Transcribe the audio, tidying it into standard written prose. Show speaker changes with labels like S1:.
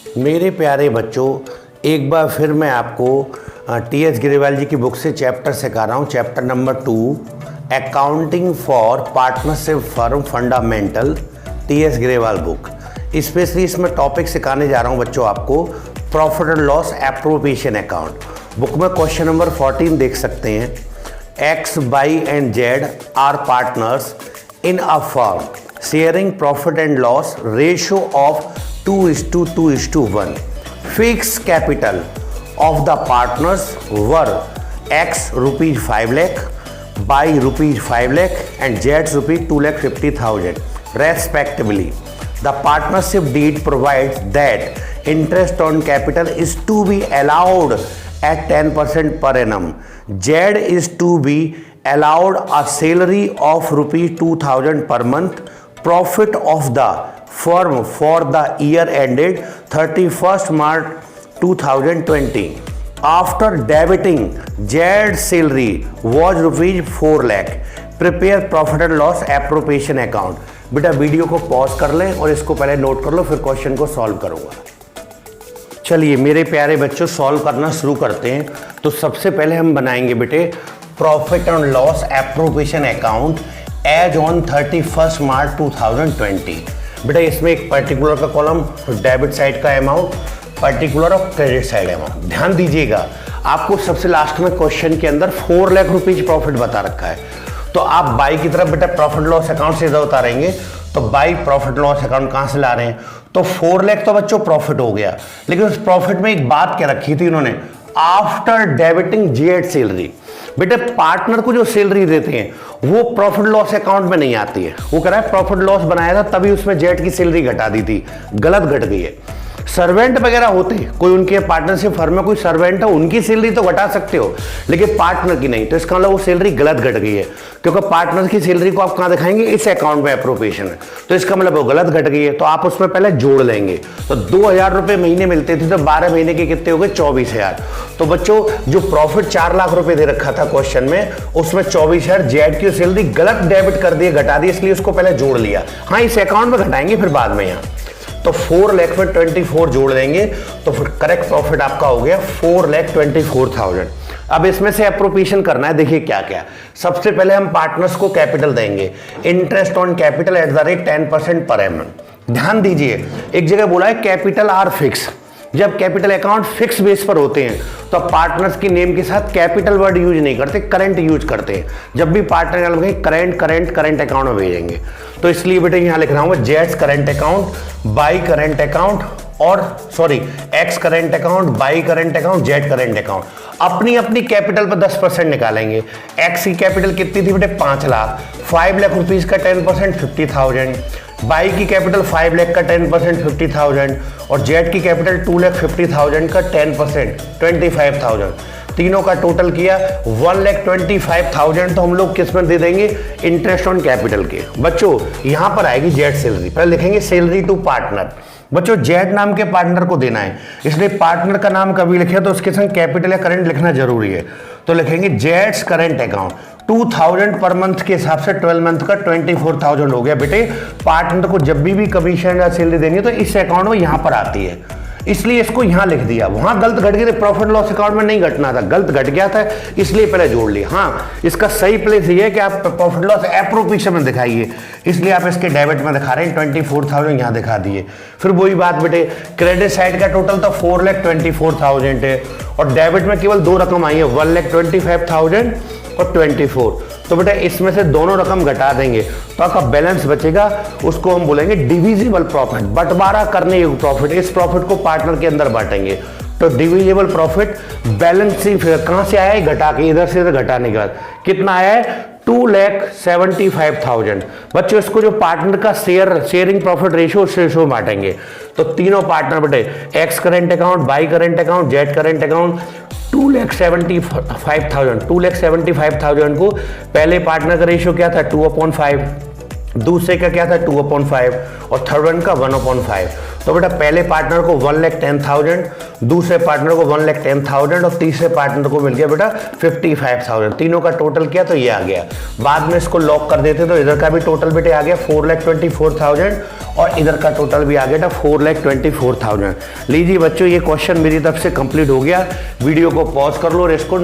S1: मेरे प्यारे बच्चों, एक बार फिर मैं आपको टी.एस. ग्रेवाल जी की बुक से चैप्टर सिखा रहा हूँ। Chapter number 2, accounting for partnership firm fundamental, TS. Grewal book. Specially इसमें टॉपिक सिखाने जा रहा हूँ बच्चों आपको profit and loss appropriation account. Book में क्वेश्चन नंबर 14 देख सकते हैं। X, Y and Z are partners in a firm sharing profit and loss ratio of 2:2:1. Fixed capital of the partners were X rupees 5 lakh, Y rupees 5 lakh and Z rupees 2,50,000 respectively. The partnership deed provides that interest on capital is to be allowed at 10% per annum. Z is to be allowed a salary of rupees 2,000 per month. Profit of the firm for the year ended 31st March 2020. After debiting Z's salary was rupees 4 lakh. Prepare profit and loss appropriation account. बेटा video को pause कर लें और इसको पहले note कर लो, फिर question को सॉल्व करूंगा। चलिए मेरे प्यारे बच्चों, सॉल्व करना शुरू करते हैं। तो सबसे पहले हम बनाएंगे बेटे profit and loss appropriation account as on 31 March 2020। बेटा इसमें एक पर्टिकुलर का कॉलम डेबिट साइड का अमाउंट, पर्टिकुलर और क्रेडिट साइड अमाउंट। ध्यान दीजिएगा, आपको सबसे लास्ट में क्वेश्चन के अंदर 4 लाख रुपीज प्रॉफिट बता रखा है। तो आप बाई की तरफ बेटा प्रॉफिट लॉस अकाउंट से उतारेंगे। तो बाई प्रॉफिट लॉस अकाउंट कहां से ला रहे हैं? तो 4 लाख तो बच्चों प्रॉफिट हो गया, लेकिन उस प्रॉफिट में एक बात क्या रखी थी उन्होंने, आफ्टर डेबिटिंग जेड सैलरी। बेटे पार्टनर को जो सैलरी देते हैं वो प्रॉफिट लॉस अकाउंट में नहीं आती है। वो कह रहा है प्रॉफिट लॉस बनाया था तभी उसमें जेड की सैलरी घटा दी थी, गलत घट गई है। सर्वेंट वगैरह होते, कोई उनके पार्टनरशिप फर्म में कोई सर्वेंट है, उनकी सैलरी तो घटा सकते हो, लेकिन पार्टनर की नहीं। तो इसका मतलब वो सैलरी गलत घट गई है, क्योंकि पार्टनर की सैलरी को आप कहां दिखाएंगे? इस अकाउंट में एप्रोप्रिएशन है। तो इसका मतलब वो गलत घट गई है, तो आप उसमें पहले जोड़ लेंगे। तो 2,000 रुपए महीने मिलते थे, तो 12 महीने के कितने हो गए? 24,000। तो बच्चों जो प्रॉफिट 4 लाख रुपए दे रखा था क्वेश्चन में, उसमें 24,000 जेड की सैलरी गलत डेबिट कर दी, घटा दी, इसलिए उसको पहले जोड़ लिया। हाँ, इस अकाउंट में घटाएंगे फिर बाद में। यहाँ तो 4 लाख में 24 जोड़ देंगे, तो फिर करेक्ट प्रॉफिट आपका हो गया 4,24,000। अब इसमें से एप्रोप्रिएशन करना है। देखिए क्या क्या। सबसे पहले हम पार्टनर्स को कैपिटल देंगे, interest on capital at the rate 10% per annum. ध्यान दीजिए, एक जगह बोला है कैपिटल आर फिक्स। जब कैपिटल अकाउंट फिक्स बेस पर होते हैं तो पार्टनर्स की नेम के साथ कैपिटल वर्ड यूज नहीं करते, करंट यूज करते हैं। जब भी पार्टनर करंट अकाउंट में भेजेंगे, तो इसलिए बेटे यहां लिख रहा हूं जेड्स current account, Y current account और X current account, Y current account, Z current account. अपनी अपनी कैपिटल पर 10% निकालेंगे। एक्स की कैपिटल कितनी थी बेटे? 5 लाख। 5 लाख रुपीज का 10% 50,000। बाई की कैपिटल 5 लाख का 10% 50,000 और जेड की कैपिटल 2,50,000 का 10% 25,000। तीनों का टोटल किया 1,25,000। तो हम लोग किस में दे देंगे? इंटरेस्ट ऑन कैपिटल के। बच्चों यहां पर आएगी जेड सैलरी, पहले लिखेंगे सैलरी टू पार्टनर। बच्चों जेड नाम के पार्टनर को देना है, इसलिए पार्टनर का नाम कभी लिखे तो उसके संग कैपिटल या करंट लिखना जरूरी है। तो लिखेंगे Jades current account 2,000 per month के हिसाब से 12 मंथ का 24,000 हो गया। बेटे पार्टनर को जब भी कमीशन या सैलरी देनी है तो इस अकाउंट में यहां पर आती है, इसलिए इसको यहां लिख दिया। वहां गलत घट गया, प्रॉफिट लॉस अकाउंट में नहीं घटना था, गलत घट गया था, इसलिए पहले जोड़ लिया। हाँ, इसका सही प्लेस ये है कि आप प्रॉफिट लॉस एप्रोप्रिएशन में दिखाइए, इसलिए आप इसके डेबिट में दिखा रहे हैं। 24,000 यहां दिखा दिए। फिर वही बात बेटे, क्रेडिट साइड का टोटल तो 4,24,000 है और डेबिट में केवल 2 रकम आई है, 1,25,000 और 24। तो बेटा इसमें से दोनों रकम घटा देंगे तो आपका बैलेंस बचेगा, उसको हम बोलेंगे डिविजिबल प्रॉफिट, बंटवारा करने योग्य प्रॉफिट। इस प्रॉफिट को पार्टनर के अंदर बांटेंगे। तो डिविजिबल प्रॉफिट बैलेंस शीट कहां से आया है? घटा के, इधर से इधर घटाने के बाद कितना आया है? 2,75,000। बच्चों इसको जो पार्टनर का शेयरिंग प्रॉफिट रेशियो बांटेंगे। तो तीनों पार्टनर बेटे x current account, Y current account, Z current account 2,75,000 को पहले पार्टनर का रेशियो क्या था? 2/5, दूसरे का क्या था? 2/5 और थर्ड वन का 1/5। तो बेटा पहले पार्टनर को 1,10,000, दूसरे पार्टनर को 1,10,000 और तीसरे पार्टनर को मिल गया बेटा 55,000। तीनों का टोटल किया तो ये आ गया। बाद में इसको लॉक कर देते तो इधर का भी टोटल बेटे आ गया 4,24,000 और इधर का टोटल भी आ गया 4,24,000। लीजिए बच्चों, ये क्वेश्चन मेरी तरफ से कंप्लीट हो गया। वीडियो को पॉज कर लो और इसको